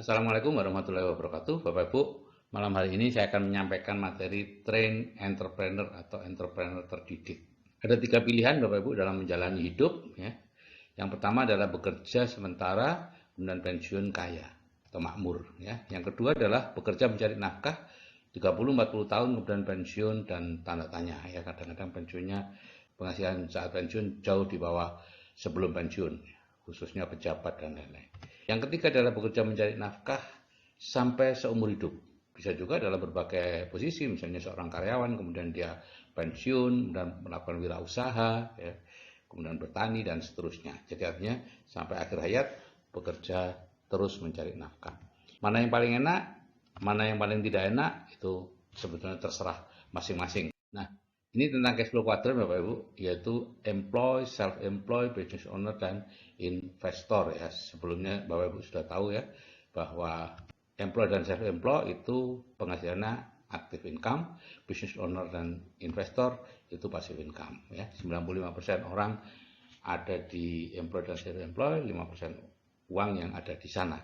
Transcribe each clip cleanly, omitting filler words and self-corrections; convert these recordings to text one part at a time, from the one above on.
Assalamualaikum warahmatullahi wabarakatuh. Bapak Ibu, malam hari ini saya akan menyampaikan materi Train Entrepreneur atau Entrepreneur Terdidik. Ada tiga pilihan Bapak Ibu dalam menjalani hidup. Ya. Yang pertama adalah bekerja sementara, kemudian pensiun kaya atau makmur. Ya. Yang kedua adalah bekerja mencari nafkah 30-40 tahun kemudian pensiun dan tanda tanya. Ya, kadang-kadang pensiunnya penghasilan saat pensiun jauh di bawah sebelum pensiun, khususnya pejabat dan lain-lain. Yang ketiga adalah bekerja mencari nafkah sampai seumur hidup. Bisa juga dalam berbagai posisi, misalnya seorang karyawan, kemudian dia pensiun, dan melakukan wirausaha, ya, kemudian bertani, dan seterusnya. Jadi artinya sampai akhir hayat bekerja terus mencari nafkah. Mana yang paling enak, mana yang paling tidak enak, itu sebetulnya terserah masing-masing. Nah, ini tentang cash flow quadrant Bapak Ibu, yaitu employee, self-employed, business owner, dan investor ya. Sebelumnya Bapak Ibu sudah tahu ya bahwa employee dan self-employed itu penghasilannya active income, business owner dan investor itu passive income ya. 95% orang ada di employee dan self-employed, 5% uang yang ada di sana.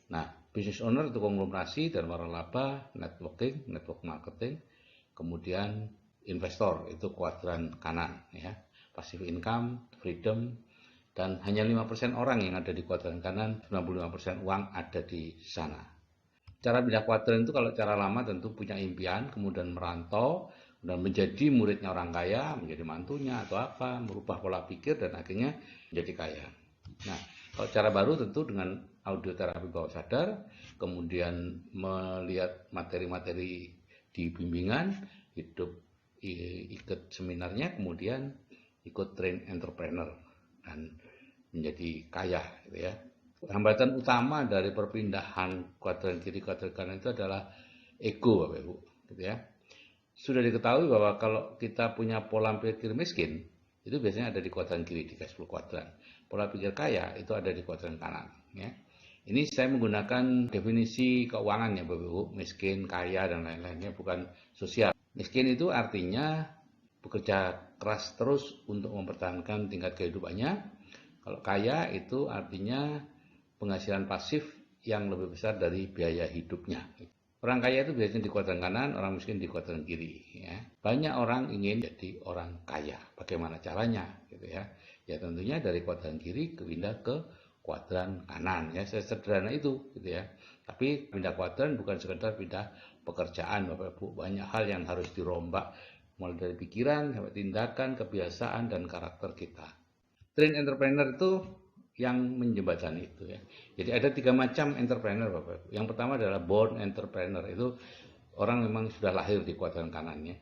Nah, business owner itu konglomerasi dan waralaba, networking, network marketing, kemudian investor itu kuadran kanan ya. Passive income, freedom, dan hanya 5% orang yang ada di kuadran kanan, 95% uang ada di sana. Cara pindah kuadran itu kalau cara lama tentu punya impian, kemudian merantau, dan menjadi muridnya orang kaya, menjadi mantunya atau apa, merubah pola pikir dan akhirnya menjadi kaya. Nah, kalau cara baru tentu dengan audioterapi bawah sadar, kemudian melihat materi-materi di bimbingan, ikut seminarnya, kemudian ikut train entrepreneur dan menjadi kaya gitu ya. Hambatan utama dari perpindahan kuadran kiri kuadran kanan itu adalah ego Bapak Ibu gitu ya. Sudah diketahui bahwa kalau kita punya pola pikir miskin itu biasanya ada di kuadran kiri di cash flow kuadran. Pola pikir kaya itu ada di kuadran kanan ya. Ini saya menggunakan definisi keuangan ya Bapak Ibu, miskin, kaya dan lain-lainnya, bukan sosial. Miskin itu artinya bekerja keras terus untuk mempertahankan tingkat kehidupannya. Kalau kaya itu artinya penghasilan pasif yang lebih besar dari biaya hidupnya. Orang kaya itu biasanya di kuadran kanan, orang miskin di kuadran kiri. Ya. Banyak orang ingin jadi orang kaya. Bagaimana caranya? Gitu ya. Ya tentunya dari kuadran kiri pindah ke kuadran kanan. Ya sederhana itu, gitu ya. Tapi pindah kuadran bukan sekedar pindah pekerjaan, Bapak Ibu. Banyak hal yang harus dirombak, mulai dari pikiran sampai tindakan, kebiasaan dan karakter kita. Train entrepreneur itu yang menjembatani itu ya. Jadi ada tiga macam entrepreneur Bapak Ibu. Yang pertama adalah born entrepreneur, itu orang memang sudah lahir di kuadran kanannya.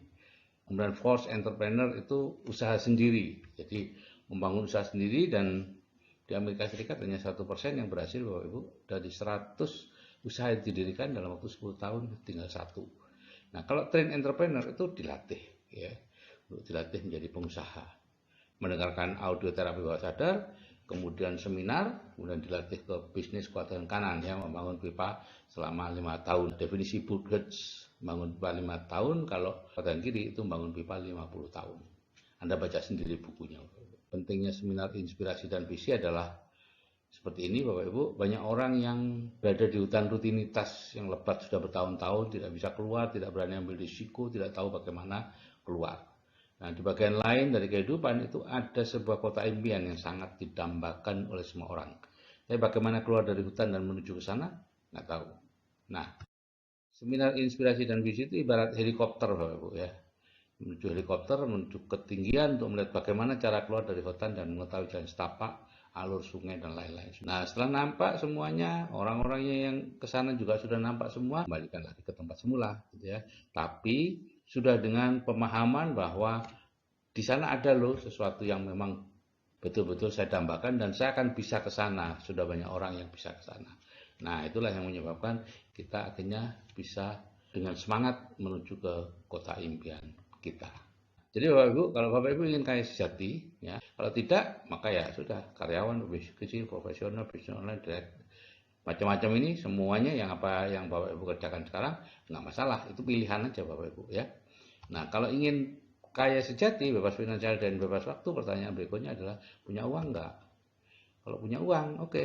Kemudian force entrepreneur itu usaha sendiri. Jadi membangun usaha sendiri, dan di Amerika Serikat hanya 1% yang berhasil Bapak Ibu. Dari 100 usaha yang didirikan dalam waktu 10 tahun tinggal satu. Nah, kalau train entrepreneur itu dilatih ya. Untuk dilatih menjadi pengusaha, mendengarkan audio terapi bawah sadar, kemudian seminar, kemudian dilatih ke bisnis kuadran kanan ya, membangun pipa selama 5 tahun. Definisi Bill Gates membangun pipa 5 tahun, kalau kuadran kiri itu membangun pipa 50 tahun. Anda baca sendiri bukunya. Pentingnya seminar inspirasi dan visi adalah seperti ini Bapak Ibu, banyak orang yang berada di hutan rutinitas yang lebat sudah bertahun-tahun, tidak bisa keluar, tidak berani ambil risiko, tidak tahu bagaimana keluar. Nah, di bagian lain dari kehidupan itu ada sebuah kota impian yang sangat didambakan oleh semua orang. Tapi bagaimana keluar dari hutan dan menuju ke sana? Nggak tahu. Nah, seminar inspirasi dan visi itu ibarat helikopter Bapak Ibu ya. Menuju helikopter, menuju ketinggian untuk melihat bagaimana cara keluar dari hutan dan mengetahui jalan setapak, alur sungai dan lain-lain. Nah, setelah nampak semuanya, orang-orangnya yang ke sana juga sudah nampak semua, kembalikan lagi ke tempat semula gitu ya. Tapi sudah dengan pemahaman bahwa di sana ada loh sesuatu yang memang betul-betul saya dambakan dan saya akan bisa ke sana. Sudah banyak orang yang bisa ke sana. Nah, itulah yang menyebabkan kita akhirnya bisa dengan semangat menuju ke kota impian kita. Jadi Bapak Ibu, kalau Bapak Ibu ingin kaya sejati, ya, kalau tidak, maka ya sudah, karyawan, bisnis kecil, profesional, bisnis online, direct, macam-macam ini semuanya yang apa yang Bapak Ibu kerjakan sekarang nggak masalah, itu pilihan aja Bapak Ibu ya. Nah, kalau ingin kaya sejati, bebas finansial dan bebas waktu, pertanyaan berikutnya adalah punya uang nggak? Kalau punya uang, oke,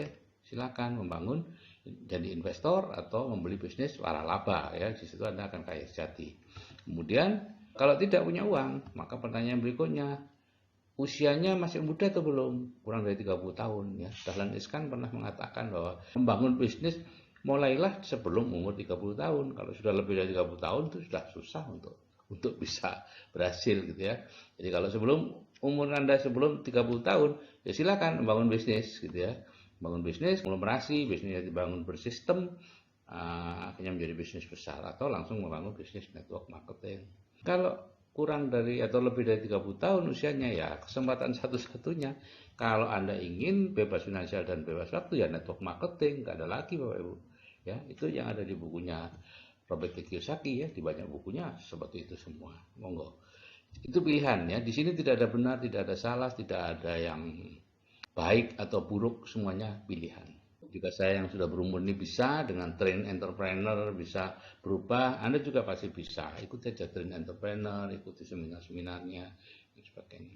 silakan membangun jadi investor atau membeli bisnis waralaba ya, di situ Anda akan kaya sejati. Kemudian kalau tidak punya uang, maka pertanyaan berikutnya, usianya masih muda atau belum? Kurang dari 30 tahun ya. Dahlan Iskan pernah mengatakan bahwa membangun bisnis mulailah sebelum umur 30 tahun. Kalau sudah lebih dari 30 tahun itu sudah susah untuk bisa berhasil gitu ya. Jadi kalau sebelum umur Anda sebelum 30 tahun, ya silakan membangun bisnis gitu ya. Bangun bisnis, konglomerasi, bisnisnya dibangun bersistem, akhirnya menjadi bisnis besar, atau langsung membangun bisnis network marketing. Kalau kurang dari atau lebih dari 30 tahun usianya, ya kesempatan satu-satunya kalau Anda ingin bebas finansial dan bebas waktu ya network marketing, nggak ada lagi Bapak Ibu. Ya, itu yang ada di bukunya Robert Kiyosaki ya, di banyak bukunya seperti itu semua. Monggo. Itu pilihan ya. Di sini tidak ada benar, tidak ada salah, tidak ada yang baik atau buruk, semuanya pilihan. Jika saya yang sudah berumur ini bisa dengan train entrepreneur bisa berubah, Anda juga pasti bisa. Ikuti aja train entrepreneur, ikuti seminar-seminarnya, dan sebagainya.